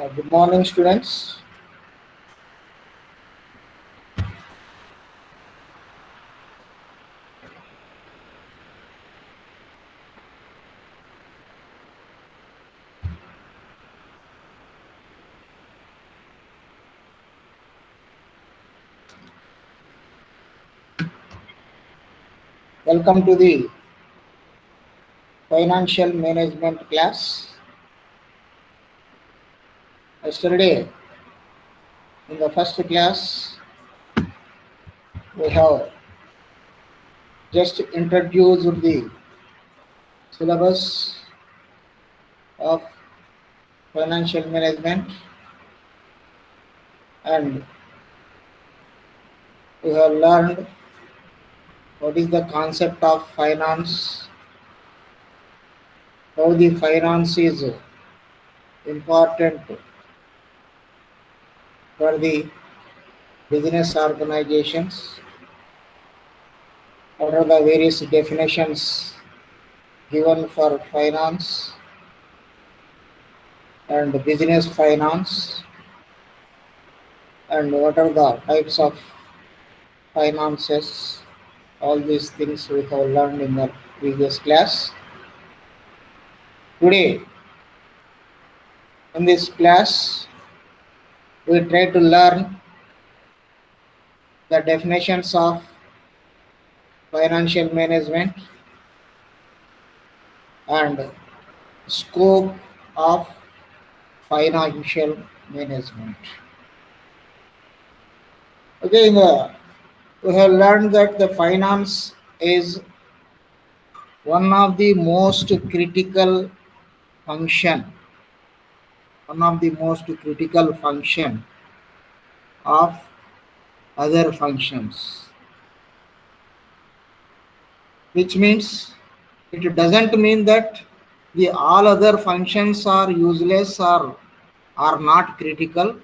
Good morning, students. Welcome to the financial management class. Yesterday, in the first class, we have just introduced the syllabus of financial management, and we have learned what is the concept of finance, how the finance is important for the business organizations, what are the various definitions given for finance and business finance, and what are the types of finances. All these things we have learned in the previous class. Today, in this class, we try to learn the definitions of financial management and scope of financial management. Okay, we have learned that the finance is one of the most critical function of other functions, which means it doesn't mean that the all other functions are useless or are not critical,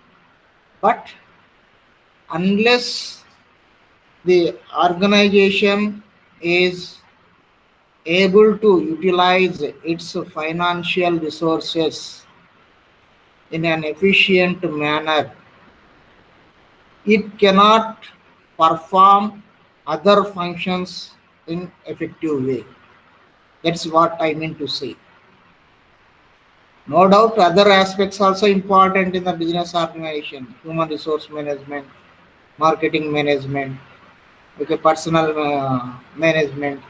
but unless the organization is able to utilize its financial resources in an efficient manner, it cannot perform other functions in effective way. That's what I mean to say. No doubt other aspects also important in the business organization: human resource management, marketing management, okay, personal management,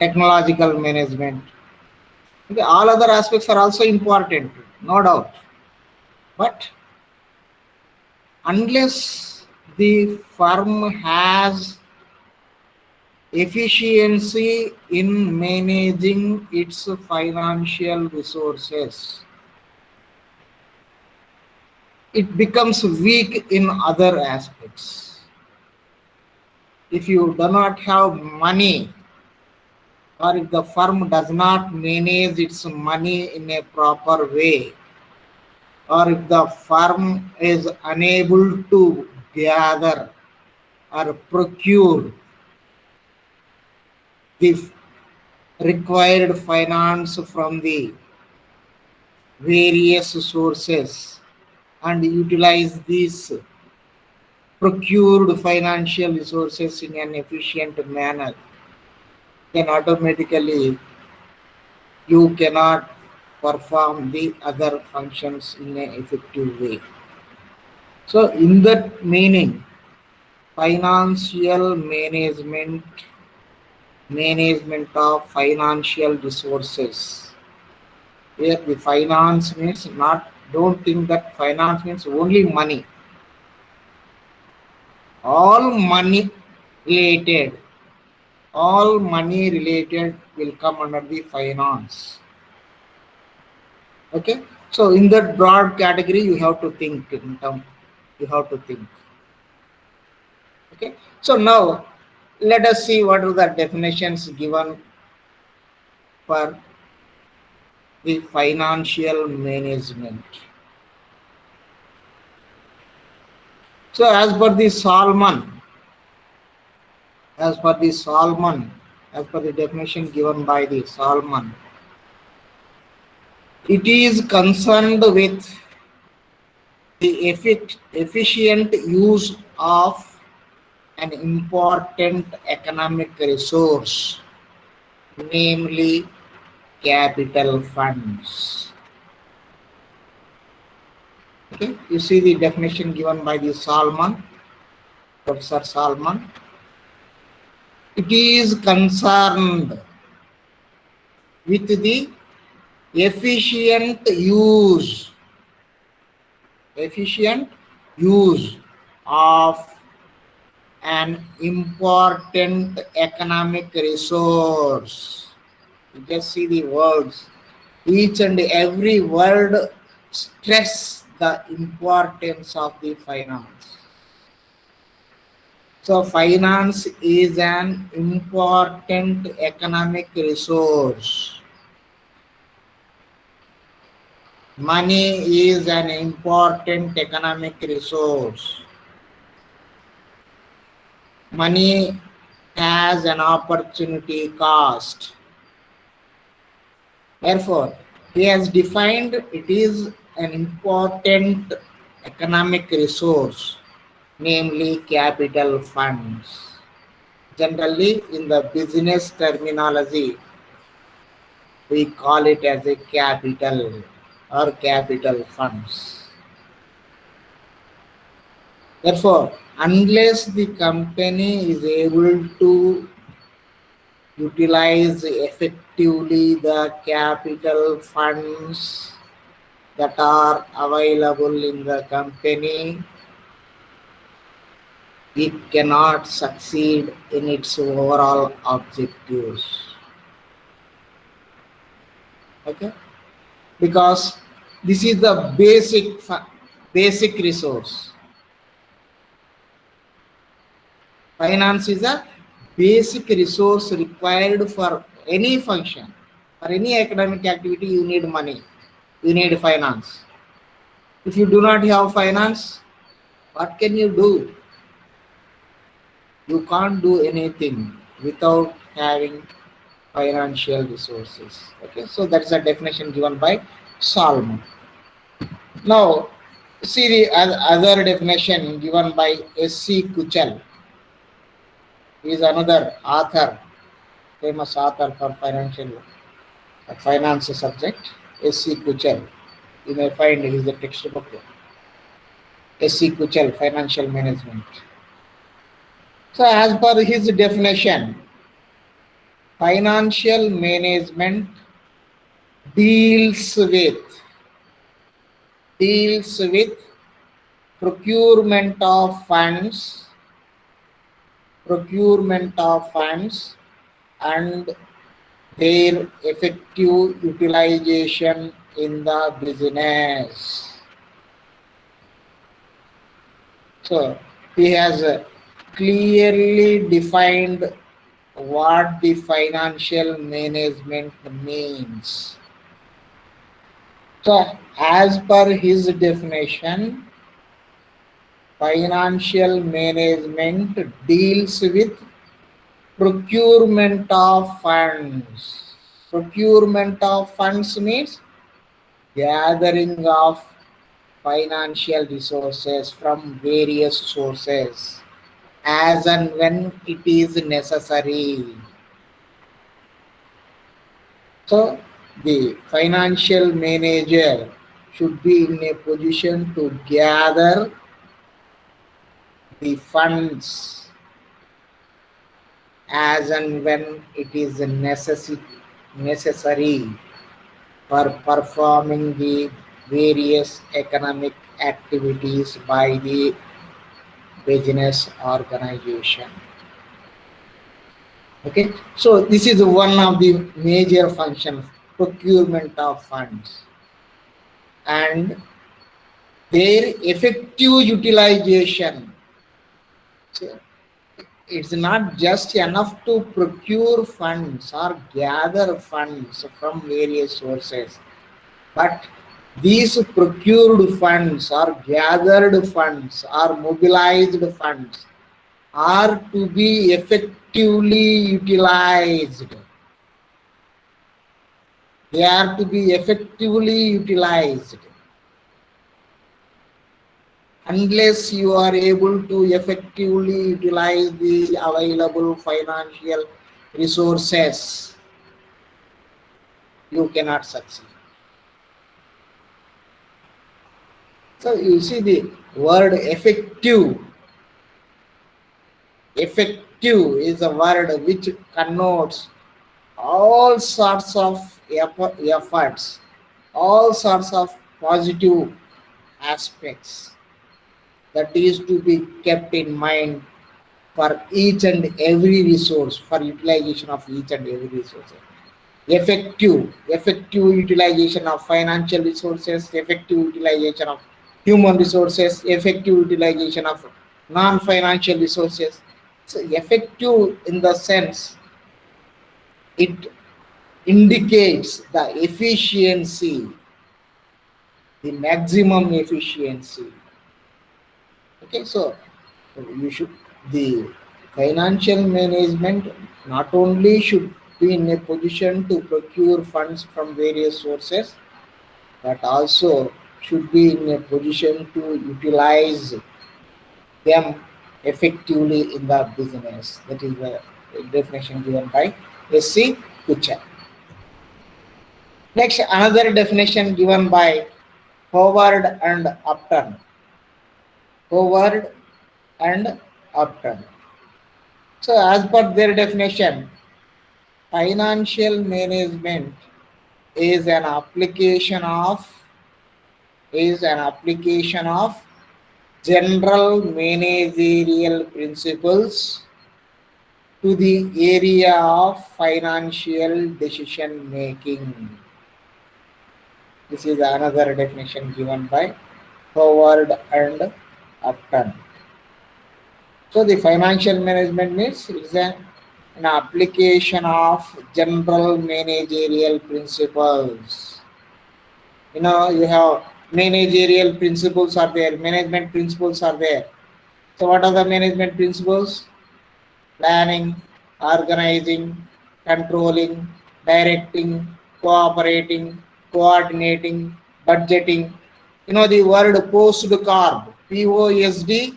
technological management. Okay, all other aspects are also important, no doubt. But unless the firm has efficiency in managing its financial resources, it becomes weak in other aspects. If you do not have money, or if the firm does not manage its money in a proper way, or if the firm is unable to gather or procure the required finance from the various sources and utilize these procured financial resources in an efficient manner, then automatically you cannot perform the other functions in an effective way. So in that meaning, financial management of financial resources, where the finance means not, don't think that finance means only money. All money related will come under the finance. Okay, so in that broad category you have to think. Okay, so now let us see what are the definitions given for the financial management. So as per the definition given by the Solomon, It is concerned with the efficient use of an important economic resource, namely capital funds. Okay, you see the definition given by the Salman, Professor Salman. It is concerned with the efficient use, efficient use of an important economic resource. You just see the words. Each and every word stress the importance of the finance. So finance is an important economic resource. Money is an important economic resource. Money has an opportunity cost. Therefore, he has defined it is an important economic resource, namely capital funds. Generally, in the business terminology, we call it as a capital or capital funds. Therefore, unless the company is able to utilize effectively the capital funds that are available in the company, it cannot succeed in its overall objectives. Okay, because this is the basic resource. Finance is a basic resource required for any function. For any academic activity, you need money. You need finance. If you do not have finance, what can you do? You can't do anything without having financial resources. Okay, so that's a definition given by Salman. Now, see the other definition given by S.C. Kuchal. He is another author, famous author for finance subject, S.C. Kuchal. You may find his textbook, S.C. Kuchal, Financial Management. So as per his definition, financial management deals with procurement of funds and their effective utilization in the business. So he has clearly defined what the financial management means. So as per his definition, financial management deals with procurement of funds. Procurement of funds means gathering of financial resources from various sources as and when it is necessary. So the financial manager should be in a position to gather the funds as and when it is necessary for performing the various economic activities by the business organization. Okay, so this is one of the major functions, procurement of funds and their effective utilization. So it's not just enough to procure funds or gather funds from various sources, but these procured funds or gathered funds or mobilized funds are to be effectively utilized. They are to be effectively utilized. Unless you are able to effectively utilize the available financial resources, you cannot succeed. So you see the word effective. Effective is a word which connotes all sorts of efforts, all sorts of positive aspects that is to be kept in mind for each and every resource, for utilization of each and every resource. Effective utilization of financial resources, effective utilization of human resources, effective utilization of non-financial resources. So effective in the sense it indicates the efficiency, the maximum efficiency. Okay, so you should, the financial management not only should be in a position to procure funds from various sources, but also should be in a position to utilize them effectively in the business. That is the definition given by S.C. Kuchar. Next, another definition given by Howard and Upton. Howard and Upton. So, as per their definition, financial management is an application of general managerial principles to the area of financial decision making. This is another definition given by Howard and Upton. So the financial management means it's an application of general managerial principles. You have managerial principles are there, management principles are there. So what are the management principles? Planning, organizing, controlling, directing, cooperating, coordinating, budgeting. The word POSDCORB, POSDCORB,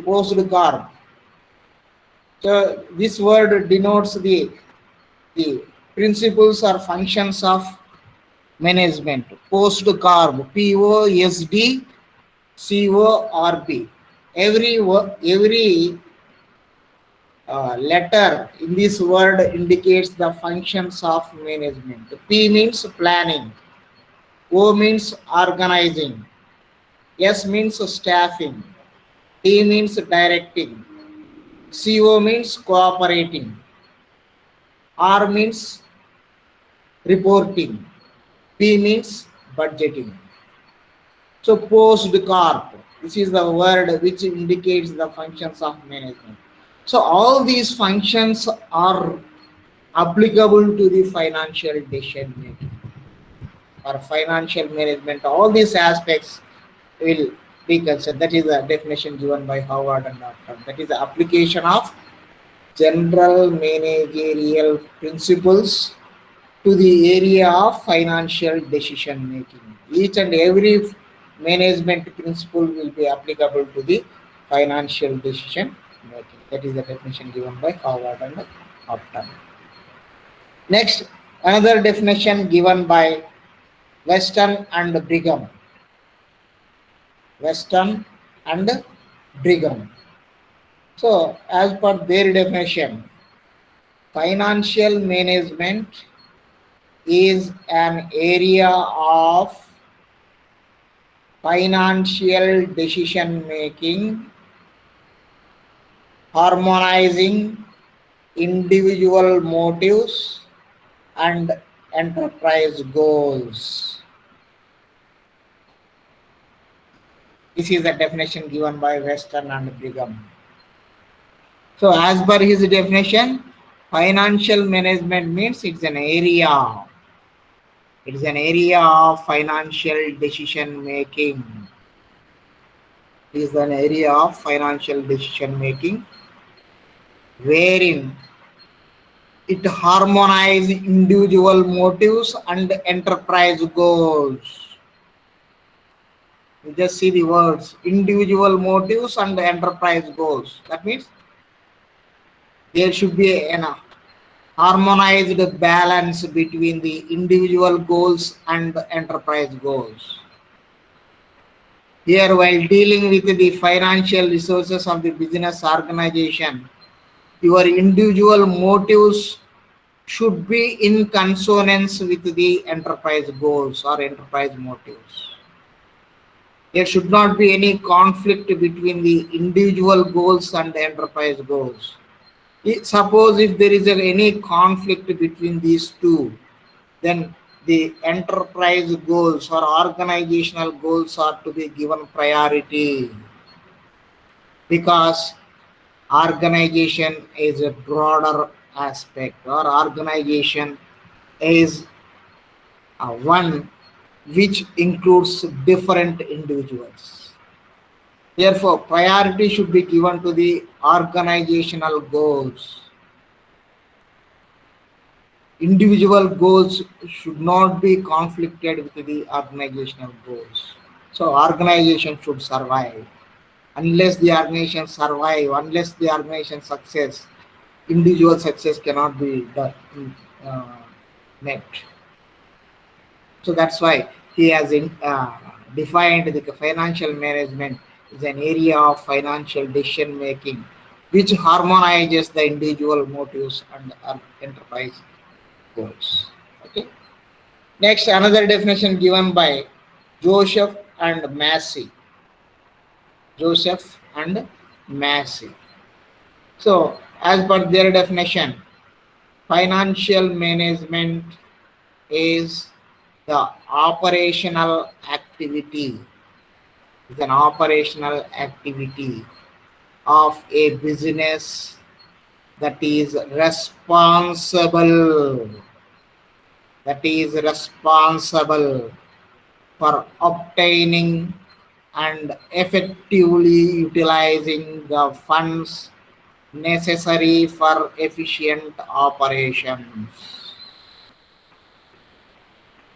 POSDCORB. So this word denotes the principles or functions of management. POSDCORB, POSDCORB. Every letter in this word indicates the functions of management. P means planning, O means organizing, S means staffing, T means directing, CO means cooperating, R means reporting, P means budgeting. So POSDCORB, this is the word which indicates the functions of management. So all these functions are applicable to the financial decision making or financial management. All these aspects will be considered. That is the definition given by Howard and Upton. That is the application of general managerial principles to the area of financial decision making. Each and every management principle will be applicable to the financial decision making. That is the definition given by Howard and Upton. Next, another definition given by Weston and Brigham. Weston and Brigham. So, as per their definition, financial management is an area of financial decision making, harmonizing individual motives and enterprise goals. This is the definition given by Weston and Brigham. So, as per his definition, financial management means it's an area. It is an area of financial decision making. It is an area of financial decision making wherein it harmonizes individual motives and enterprise goals. You just see the words individual motives and enterprise goals. That means there should be an harmonized balance between the individual goals and enterprise goals. Here, while dealing with the financial resources of the business organization, your individual motives should be in consonance with the enterprise goals or enterprise motives. There should not be any conflict between the individual goals and the enterprise goals. Suppose if there is any conflict between these two, then the enterprise goals or organizational goals are to be given priority, because organization is a broader aspect, or organization is one which includes different individuals. Therefore, priority should be given to the organizational goals. Individual goals should not be conflicted with the organizational goals. So organization should survive. Unless the organization survive, unless the organization success, individual success cannot be uh, met. So that's why he has defined the financial management is an area of financial decision making which harmonizes the individual motives and enterprise goals. Okay. Next, another definition given by Joseph and Massey. Joseph and Massey. So, as per their definition, financial management is the operational activity, is an operational activity of a business that is responsible for obtaining and effectively utilizing the funds necessary for efficient operations.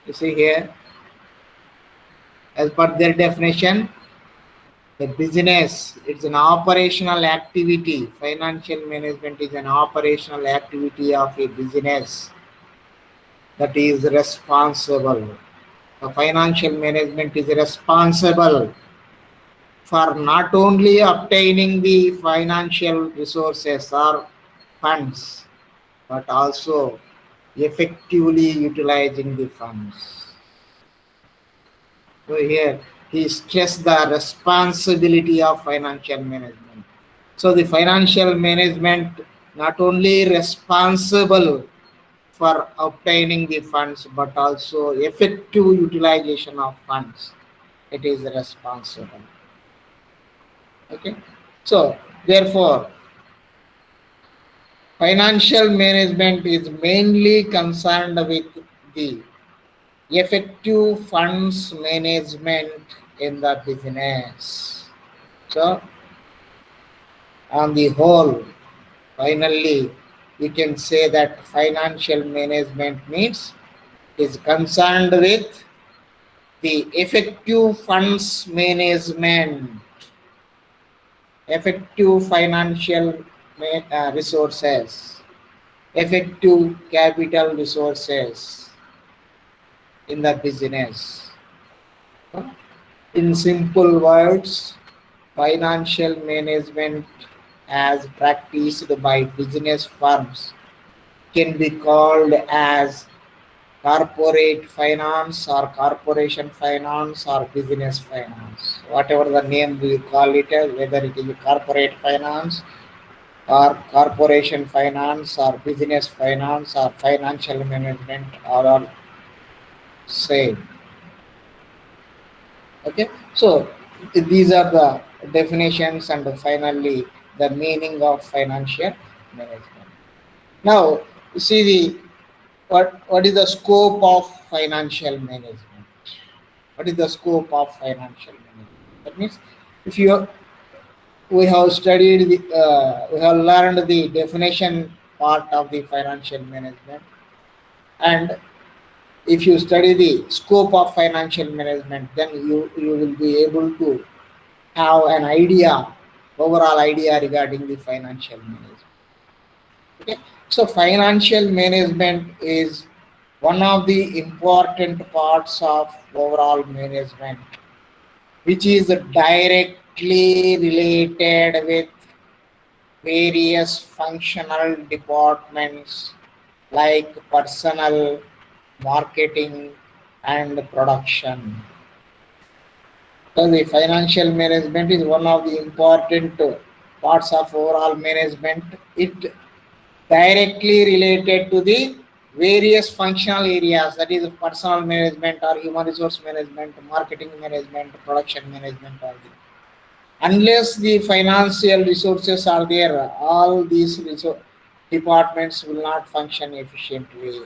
You see here, as per their definition, the business, it's an operational activity. Financial management is an operational activity of a business that is responsible. The financial management is responsible for not only obtaining the financial resources or funds, but also effectively utilizing the funds. So here he stressed the responsibility of financial management. So the financial management not only responsible for obtaining the funds, but also effective utilization of funds. It is responsible. Okay. So therefore, financial management is mainly concerned with the effective funds management in the business. So on the whole, finally, we can say that financial management means is concerned with the effective funds management, effective financial resources, effective capital resources in the business. In simple words, financial management as practiced by business firms can be called as corporate finance or corporation finance or business finance, whatever the name we call it, whether it is corporate finance or corporation finance or business finance or financial management, are all same. Okay, so these are the definitions and finally the meaning of financial management. Now, see the what is the scope of financial management? What is the scope of financial management? That means if you we have studied we have learned the definition part of the financial management. And if you study the scope of financial management, then you will be able to have an idea, overall idea regarding the financial management. Okay, so financial management is one of the important parts of overall management, which is directly related with various functional departments like personnel, marketing, and production. So the financial management is one of the important parts of overall management. It directly related to the various functional areas, that is personal management or human resource management, marketing management, production management, all the. Unless the financial resources are there, all these departments will not function efficiently.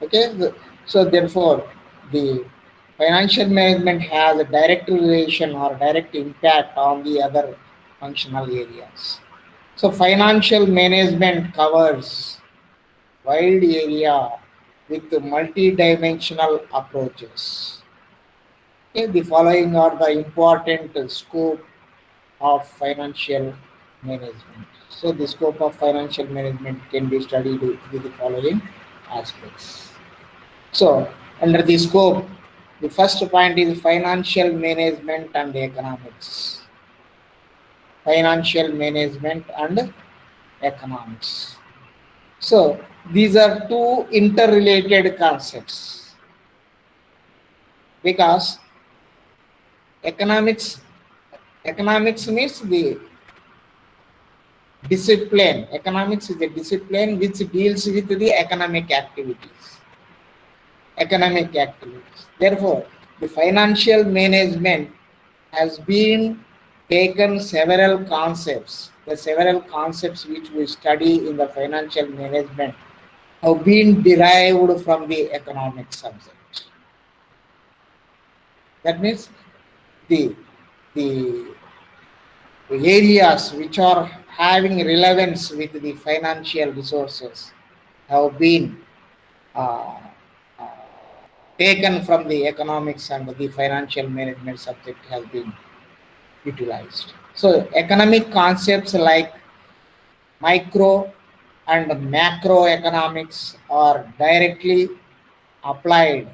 Okay, so therefore, the financial management has a direct relation or direct impact on the other functional areas. So financial management covers wide area with multi-dimensional approaches. Okay, the following are the important scope of financial management. So the scope of financial management can be studied with the following aspects. So under the scope, the first point is financial management and economics. Financial management and economics. So these are two interrelated concepts, because economics means the discipline. Economics is a discipline which deals with the economic activities. Therefore, the financial management has been taken several concepts. The several concepts which we study in the financial management have been derived from the economic subject. That means the areas which are having relevance with the financial resources have been uh, uh, taken from the economics, and the financial management subject has been utilized. So economic concepts like micro and macroeconomics are directly applied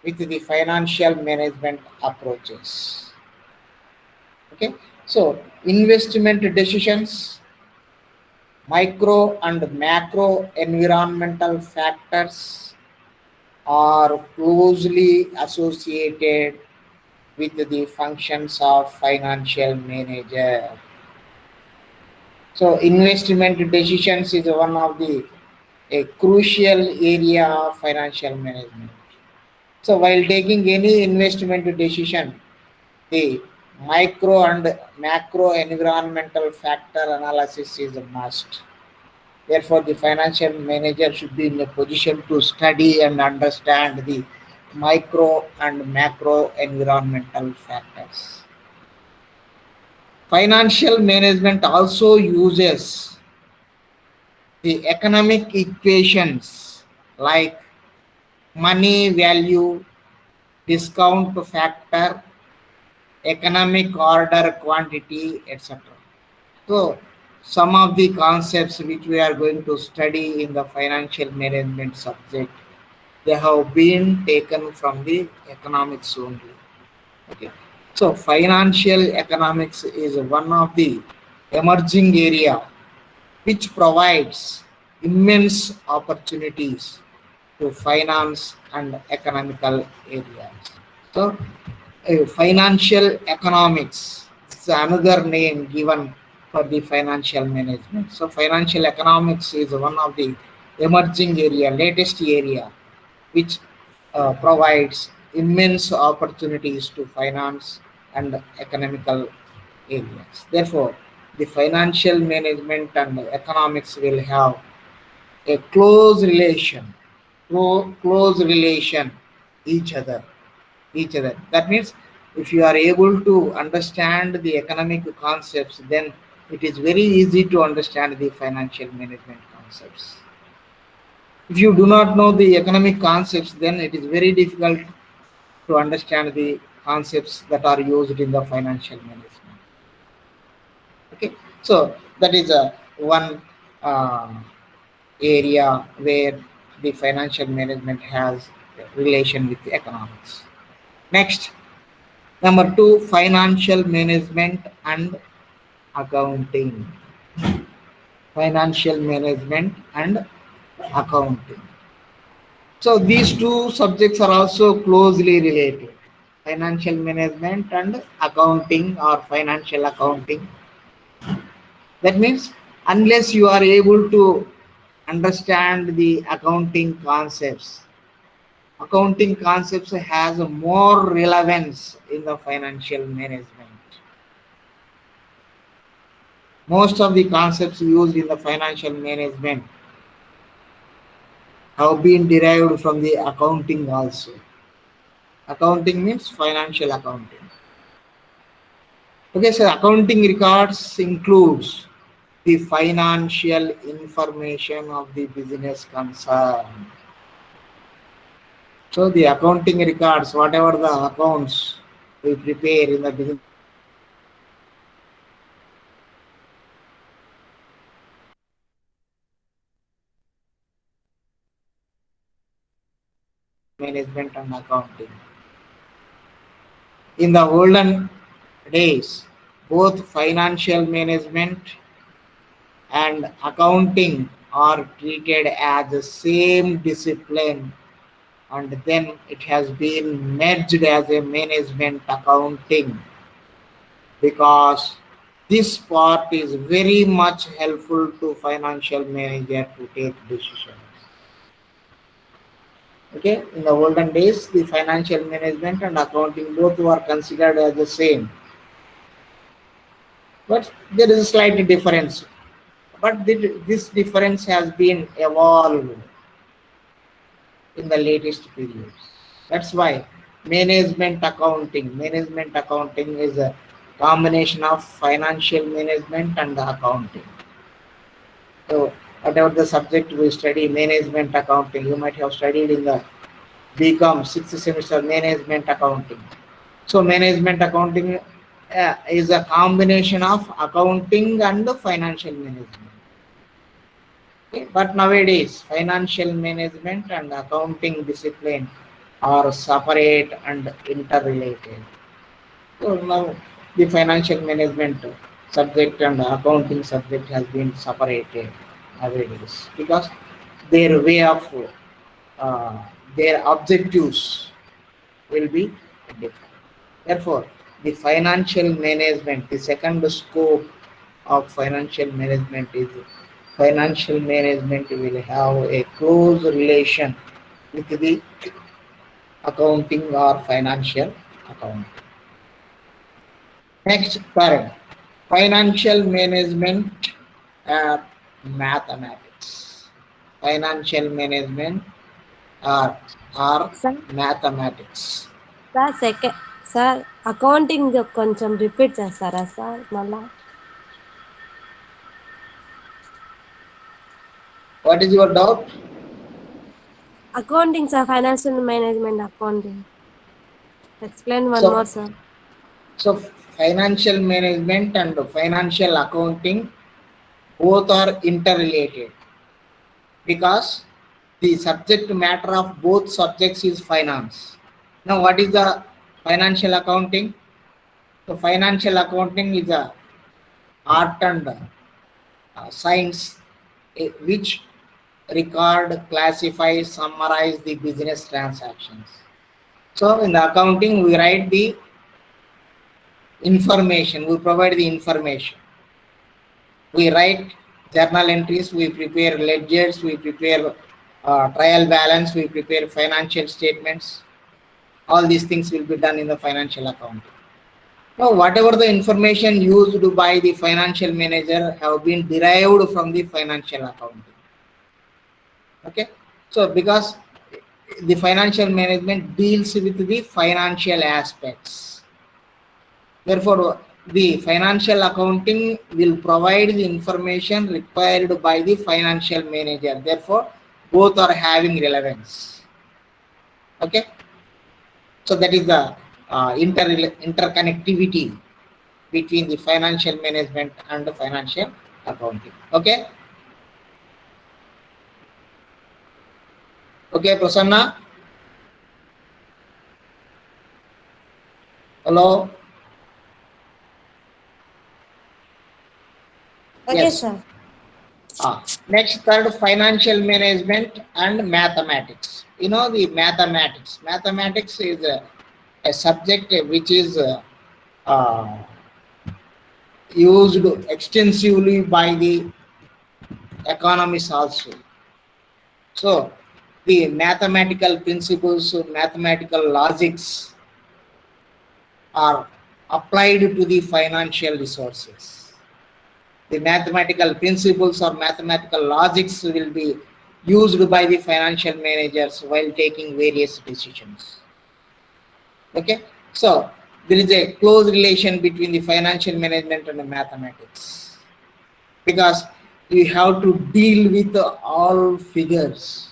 with the financial management approaches. Okay, so investment decisions, micro and macro environmental factors are closely associated with the functions of financial manager. So investment decisions is one of the a crucial area of financial management. So while taking any investment decision, the micro and macro environmental factor analysis is a must. Therefore, the financial manager should be in a position to study and understand the micro and macro environmental factors. Financial management also uses the economic equations like money value, discount factor, economic order quantity, etc. So some of the concepts which we are going to study in the financial management subject, they have been taken from the economics only. Okay. So financial economics is one of the emerging area which provides immense opportunities to finance and economical areas. So financial economics is another name given for the financial management. So financial economics is one of the emerging area, latest area, which provides immense opportunities to finance and economical areas. Therefore, the financial management and economics will have a close relation each other. That means if you are able to understand the economic concepts, then it is very easy to understand the financial management concepts. If you do not know the economic concepts, then it is very difficult to understand the concepts that are used in the financial management. Okay, so that is a one area where the financial management has relation with the economics. Next, number two, financial management and accounting. Financial management and accounting. So these two subjects are also closely related. Financial management and accounting or financial accounting. That means unless you are able to understand the accounting concepts has more relevance in the financial management. Most of the concepts used in the financial management have been derived from the accounting also. Accounting means financial accounting. Okay, so accounting records includes the financial information of the business concern. So the accounting records, whatever the accounts we prepare in the business management and accounting. In the olden days, both financial management and accounting are treated as the same discipline, and then it has been merged as a management accounting because this part is very much helpful to financial manager to take decisions. Okay, in the olden days, the financial management and accounting both were considered as the same, but there is a slight difference. But this difference has been evolved in the latest periods. That's why management accounting is a combination of financial management and accounting. So whatever the subject we study, management accounting, you might have studied in the BCom 6th semester management accounting. So management accounting is a combination of accounting and the financial management. Okay? But nowadays, financial management and accounting discipline are separate and interrelated. So now the financial management subject and accounting subject has been separated nowadays because their way of uh, their objectives will be different. Therefore, the financial management, the second scope of financial management is financial management will have a close relation with the accounting or financial accounting. Next, third, financial management and mathematics. Financial management are sir mathematics. Sir sir accounting కొంచెం repeat చేస్తారా sir మళ్ళా? What is your doubt? Accounting sir, financial management accounting. Explain one So, more sir. so financial management and financial accounting both are interrelated because the subject matter of both subjects is finance. Now, what is the financial accounting? So, financial accounting is a art and science which record, classify, summarize the business transactions. So, in the accounting, we write the information, we provide the information. We write journal entries, we prepare ledgers, we prepare trial balance, we prepare financial statements. All these things will be done in the financial accounting. Now, whatever the information used by the financial manager have been derived from the financial accounting. Okay, so because the financial management deals with the financial aspects, therefore the financial accounting will provide the information required by the financial manager. Therefore, both are having relevance. Okay. So that is the interconnectivity between the financial management and the financial accounting. Okay. Okay, Prasanna. Hello. Okay, Yes. sir. Next, third, financial management and mathematics. You know the mathematics. Mathematics is a subject which is uh, used extensively by the economists also. So, the mathematical principles, mathematical logics are applied to the financial resources. The mathematical principles or mathematical logics will be used by the financial managers while taking various decisions. Okay, so there is a close relation between the financial management and the mathematics, because you have to deal with all figures.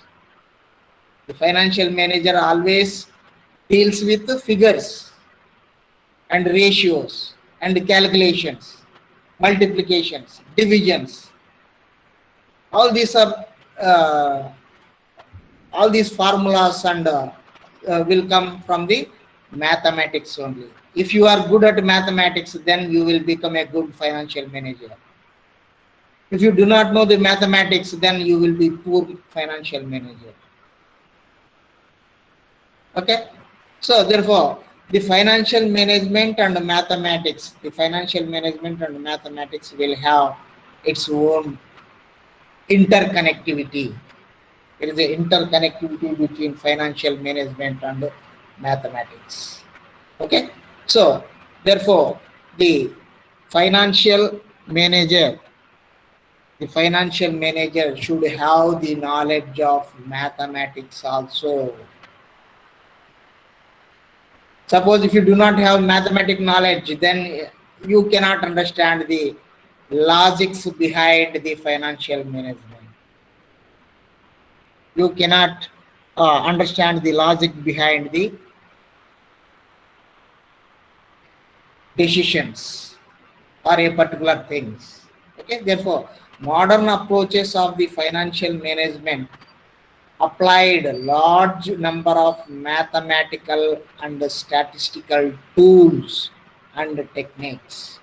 The financial manager always deals with the figures and ratios and calculations, multiplications, divisions. All these are uh, all these formulas and will come from the mathematics only. If you are good at mathematics, then you will become a good financial manager. If you do not know the mathematics, then you will be poor financial manager. Okay, so therefore the financial management and the financial management and mathematics will have its own interconnectivity. There is an interconnectivity between financial management and mathematics. Okay, so therefore the financial manager the financial manager should have the knowledge of mathematics also. Suppose if you do not have mathematic knowledge, then you cannot understand the logics behind the financial management. You cannot understand the logic behind the decisions or a particular things. Okay, therefore, modern approaches of the financial management applied a large number of mathematical and statistical tools and techniques.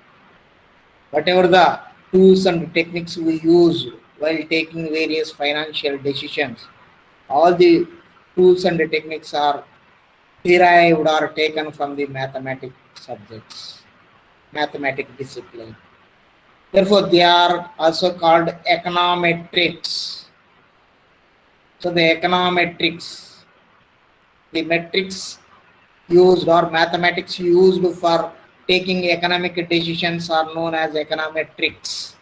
Whatever the tools and techniques we use while taking various financial decisions, all the tools and the techniques are derived or taken from the mathematic subjects, mathematic discipline. Therefore, they are also called econometrics. So the econometrics, the metrics used or mathematics used for taking economic decisions are known as econometrics.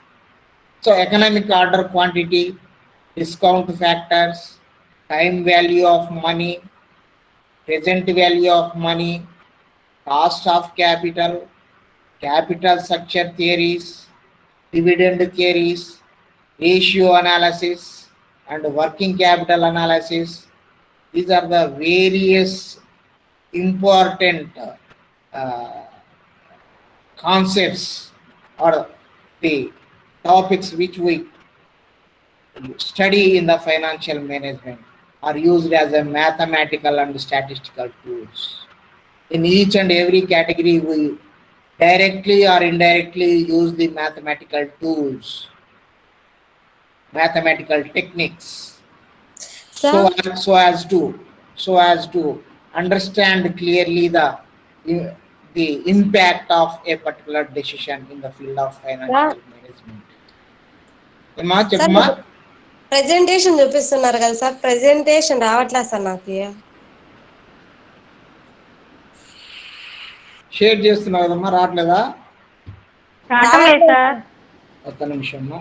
So economic order quantity, discount factors, time value of money, present value of money, cost of capital, capital structure theories, dividend theories, ratio analysis, and working capital analysis. These are the various important uh, concepts or the topics which we study in the financial management are used as a mathematical and statistical tools. In each and every category, we directly or indirectly use the mathematical tools, mathematical techniques, so Sir, so as to so as to understand clearly the impact of a particular decision in the field of sir, financial management. ఏమ్మా sir చెప్పమ్మా. Presentation చూపిస్తున్నారు కదా sir, presentation రావట్లేదు sir నాకు. Share చేస్తున్నావు కదమ్మా, రావట్లేదా? రావట్లేదు సార్. ఒక్క నిమిషమ్మా.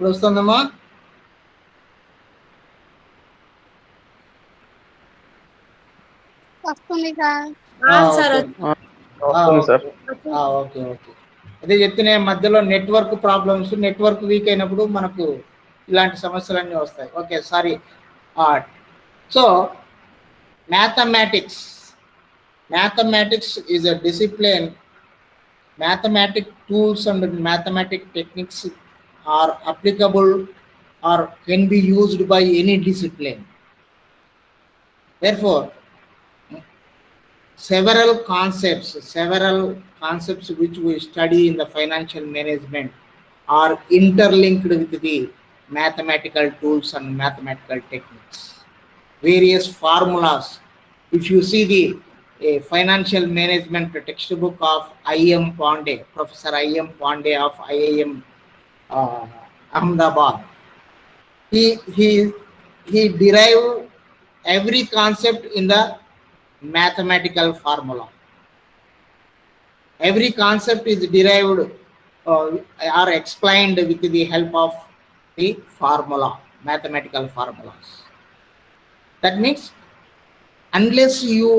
ఇప్పుడు వస్తుందమ్మా? వస్తుంది సార్. సార్ వస్తుంది సార్. Okay okay. అదే చెప్తూనే మధ్యలో నెట్వర్క్ ప్రాబ్లమ్స్, నెట్వర్క్ వీక్ అయినప్పుడు మనకు ఇలాంటి సమస్యలన్నీ వస్తాయి. Okay, sorry. So mathematics is a discipline. Mathematic tools and mathematic techniques are applicable or can be used by any discipline. Therefore, several concepts which we study in the financial management are interlinked with the mathematical tools and mathematical techniques. Various formulas. If you see the financial management textbook of I.M. Pandey, Professor I.M. Pandey of IIM Ahmedabad, he derived every concept in the mathematical formula. Every concept is derived or explained with the help of the formula, mathematical formulas. That means unless you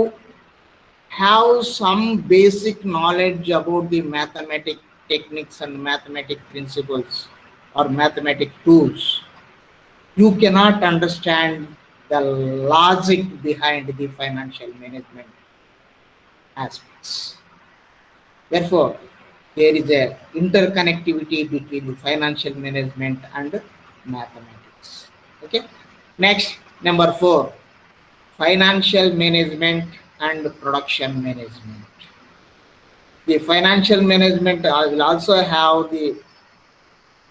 have some basic knowledge about the mathematic techniques and mathematic principles or mathematic tools, you cannot understand the logic behind the financial management aspects. Therefore, there is a interconnectivity between the financial management and mathematics. Okay. Next, number 4, financial management and production management. The financial management will also have the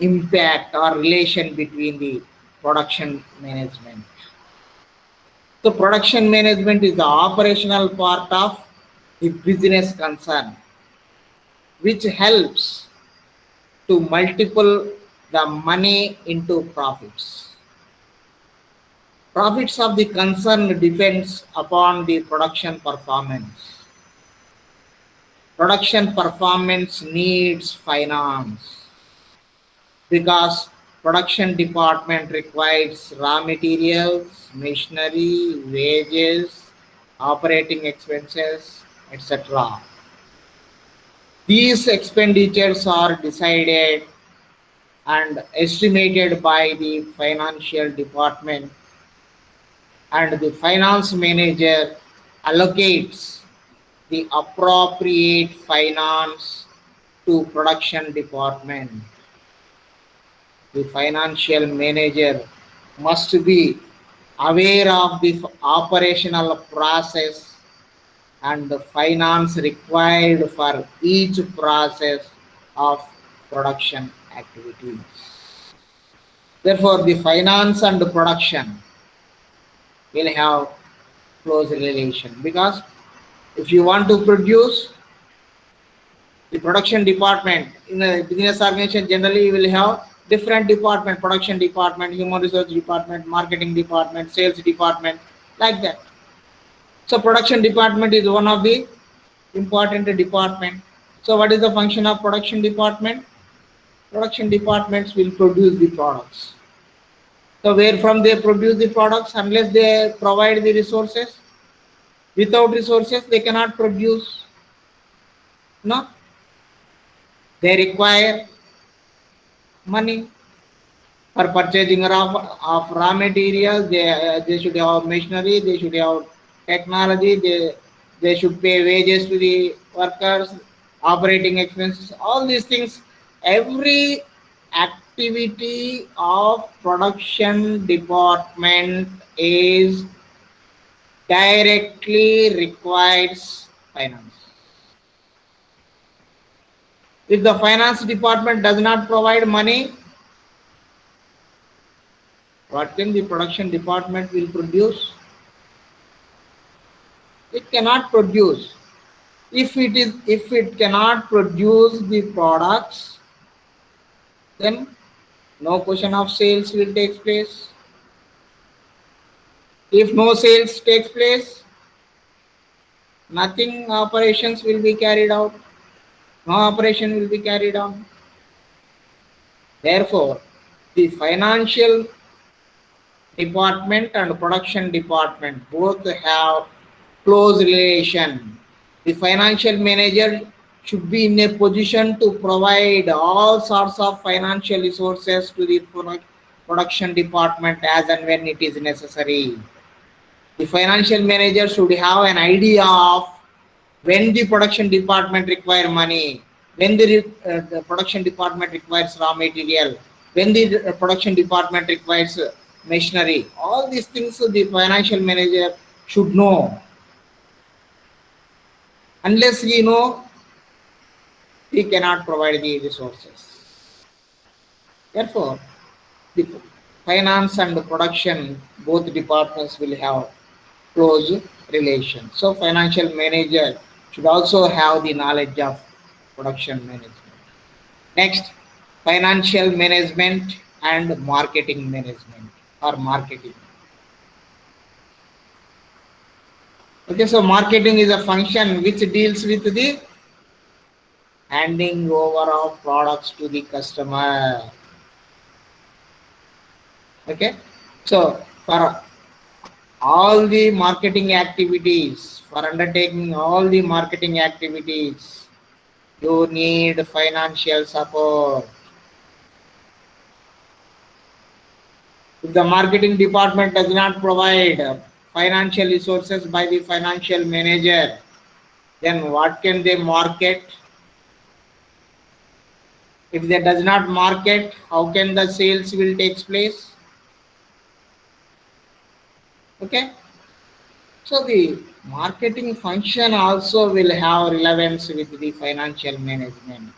impact or relation between the production management. So production management is the operational part of the business concern, which helps to multiple the money into profits. Profits of the concern depends upon the production performance. Production performance needs finance because production department requires raw materials, machinery, wages, operating expenses, etc. These expenditures are decided and estimated by the financial department, and the finance manager allocates the appropriate finance to production department. The financial manager must be aware of the operational process and the finance required for each process of production activities. Therefore, the finance and the production will have close relation, because if you want to produce, the production department in a business organization generally will have different department: production department, human resource department, marketing department, sales department, like that. So production department is one of the important department. So what is the function of production department? Production departments will produce the products. So where from they produce the products? Unless they provide the resources. Without resources, they cannot produce. No. They require money for purchasing of raw materials. They should have machinery. They should have technology. They should pay wages to the workers, operating expenses, all these things. Every activity of production department is directly requires finance. If the finance department does not provide money, what can the production department will produce? It cannot produce. If it cannot produce the products, then no question of sales will take place. If no sales takes place, nothing operations will be carried out. No operation will be carried on. Therefore, The financial department and production department both have close relation. The financial manager should be in a position to provide all sorts of financial resources to the production department as and when it is necessary. The financial manager should have an idea of when the production department require money, when the production department requires raw material, when the production department requires machinery. All these things the financial manager should know. Unless he know, he cannot provide the resources. Therefore, the finance and the production, both departments will have close relation. So financial manager should also have the knowledge of production management. Next, financial management and marketing management or marketing. Okay, so marketing is a function which deals with the handing over of products to the customer. Okay, so for all the marketing activities, for undertaking all the marketing activities, you need financial support. If the marketing department does not provide financial resources by the financial manager, then what can they market? If they does not market, how can the sales will take place? Okay. So the marketing function also will have relevance with the financial management.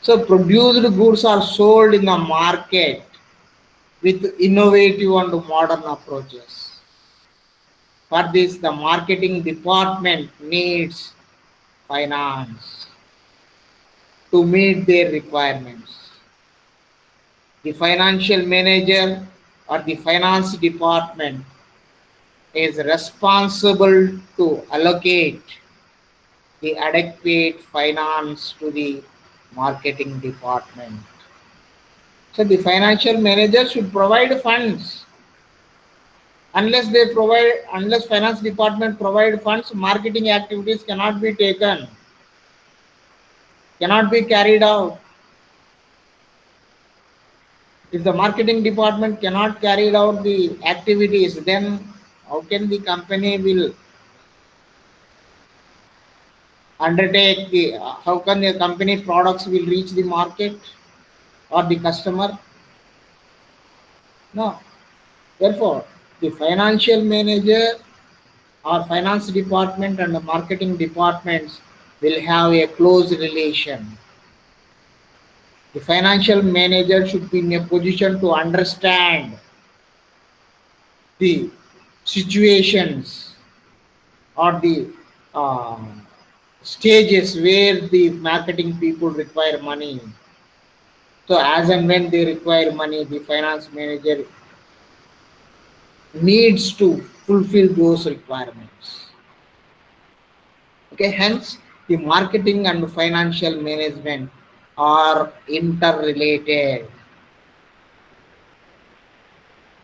So produced goods are sold in the market with innovative and modern approaches. For this, the marketing department needs finance to meet their requirements. The financial manager or the finance department is responsible to allocate the adequate finance to the marketing department. So the financial manager should provide funds. Unless finance department provide funds, marketing activities cannot be taken, cannot be carried out. If the marketing department cannot carry out the activities, then how can the company will undertake the, how can the company products will reach the market or the customer? No. Therefore, the financial manager or finance department and the marketing departments will have a close relation. The financial manager should be in a position to understand the situations or the uh, stages where the marketing people require money. So as and when they require money, the finance manager needs to fulfill those requirements. Okay, hence the marketing and financial management are interrelated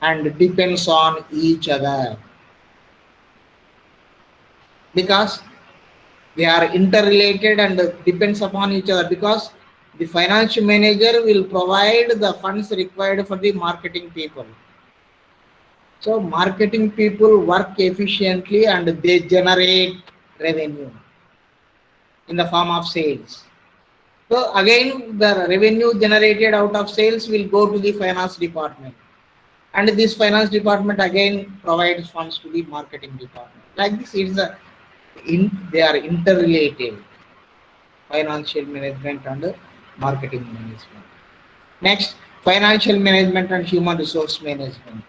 and depends on each other because they are interrelated and depends upon each other because the financial manager will provide the funds required for the marketing people. So marketing people work efficiently and they generate revenue in the form of sales. So again, the revenue generated out of sales will go to the finance department, and this finance department again provides funds to the marketing department. Like this, they are interrelated, financial management and marketing management. Next, financial management and human resource management,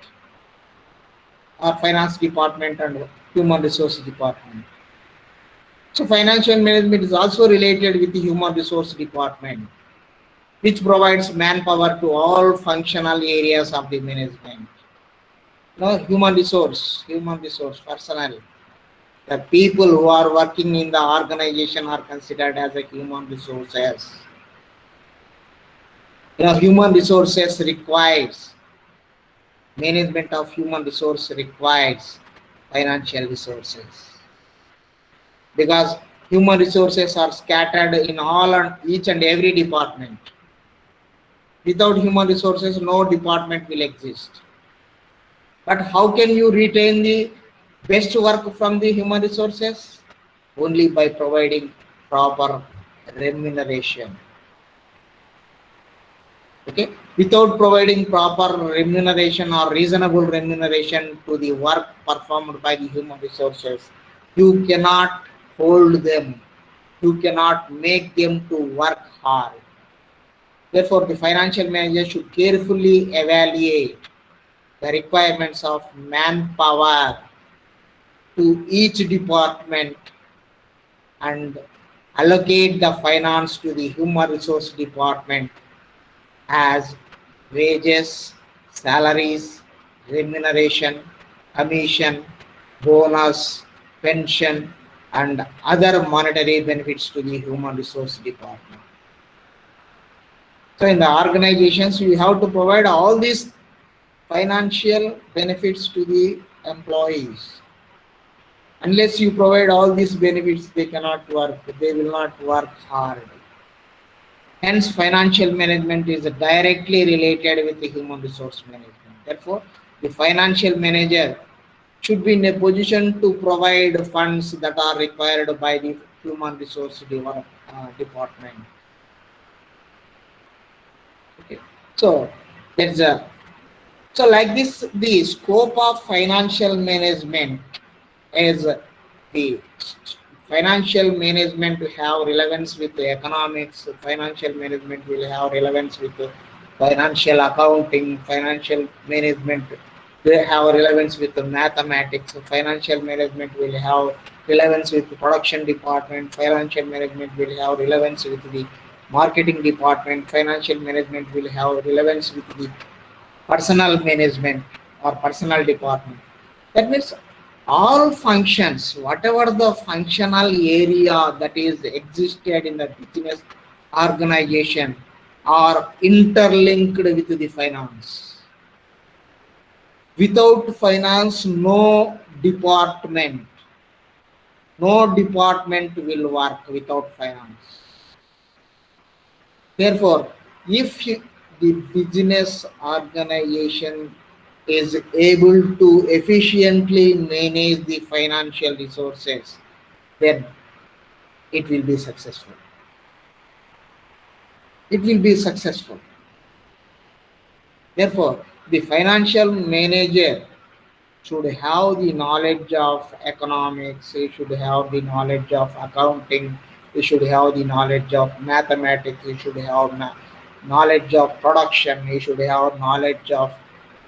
or finance department and human resource department. So financial management is also related with the human resource department, which provides manpower to all functional areas of the management. No, human resource personnel. The people who are working in the organization are considered as a human resources. Human resources requires management of human resource requires financial resources, because human resources are scattered in all and each and every department. Without human resources, no department will exist. But how can you retain the best work from the human resources? Only by providing proper remuneration. Okay, without providing proper remuneration or reasonable remuneration to the work performed by the human resources, you cannot hold them, you cannot make them to work hard. Therefore, the financial manager should carefully evaluate the requirements of manpower to each department and allocate the finance to the human resource department as wages, salaries, remuneration, commission, bonus, pension, and other monetary benefits to the human resource department. So in the organizations, you have to provide all these financial benefits to the employees. Unless you provide all these benefits, they cannot work, they will not work hard. Hence, financial management is directly related with the human resource management. Therefore, the financial manager should be in a position to provide funds that are required by the human resource department. Okay. So that's so like this, the scope of financial management is the financial management will have relevance with the economics, financial management will have relevance with the financial accounting, financial management will have relevance with the mathematics, financial management will have relevance with the production department, financial management will have relevance with the marketing department, financial management will have relevance with the personal management or personal department. That means all functions, whatever the functional area that is existed in the business organization, are interlinked with the finance. Without finance, no department will work without finance. Therefore, if the business organization is able to efficiently manage the financial resources, then it will be successful. It will be successful. Therefore, the financial manager should have the knowledge of economics, he should have the knowledge of accounting, he should have the knowledge of mathematics, he should have knowledge of production, he should have knowledge of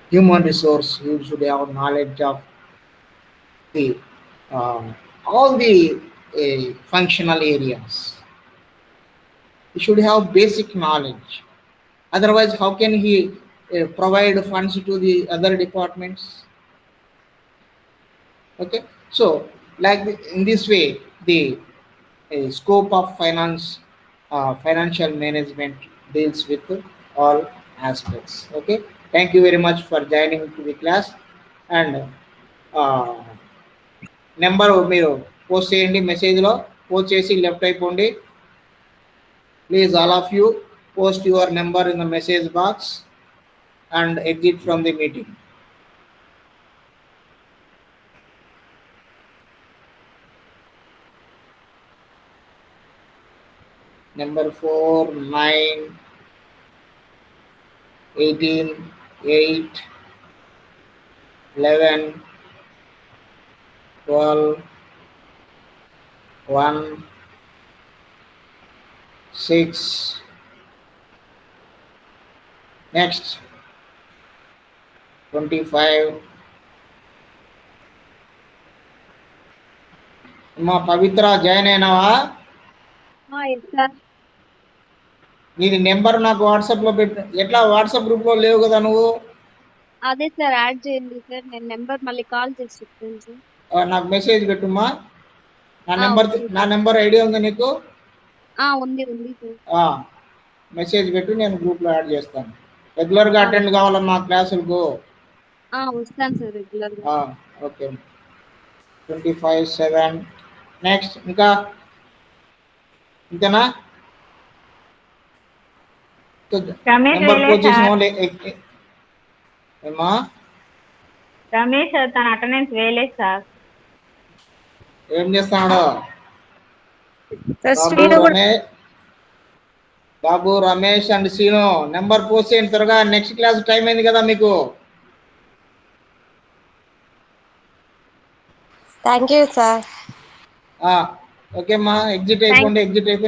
human resource, he should have knowledge of the all the functional areas. He should have basic knowledge. Otherwise, how can he provide funds to the other departments? Okay, so like in this way, the scope of financial management deals with all aspects. Okay, thank you very much for joining to the class, and number మీరు post చేయండి, మెసేజ్లో post చేసి left అయిపోండి. Please all of you post your number in the message box and exit from the meeting. Number 4, 9, 18, 8, 11, 12, 1, 6. Next, 25. మా పవిత్ర join అయినావా? Sir నీది number నాకు వాట్సాప్లో పెట్టు. ఎట్లా వాట్సాప్ గ్రూప్లో లేవు కదా నువ్వు? అదే సార్ యాడ్ చేయండి సార్, నేను నెంబర్ మళ్ళీ కాల్ చేసి చెప్తాను సార్. నాకు మెసేజ్ పెట్టుమా. నా ఉంది నెంబర్ ఐడియా ఉందా నీకు? ఉంది సార్. మెసేజ్ పెట్టి నేను గ్రూప్లో యాడ్ చేస్తాను. రెగ్యులర్గా అటెండ్ కావాలమ్మా క్లాసులకు. వస్తాను సార్ రెగ్యులర్గా. ఓకే 25/7. నెక్స్ట్ ఇంకా ఇంతేనా? Number position only. ఏమా రమేష్ తన అటెండెన్స్ వేయలేదు సార్. ఏం చేస్తున్నాడు? బాబు Ramesh and Seenu number post చేయండి త్వరగా. నెక్స్ట్ క్లాస్ టైం అయింది కదా మీకు. Thank you sir. ఓకే అమ్మా, ఎగ్జిట్ అయిపోండి. ఎగ్జిట్ అయిపోయి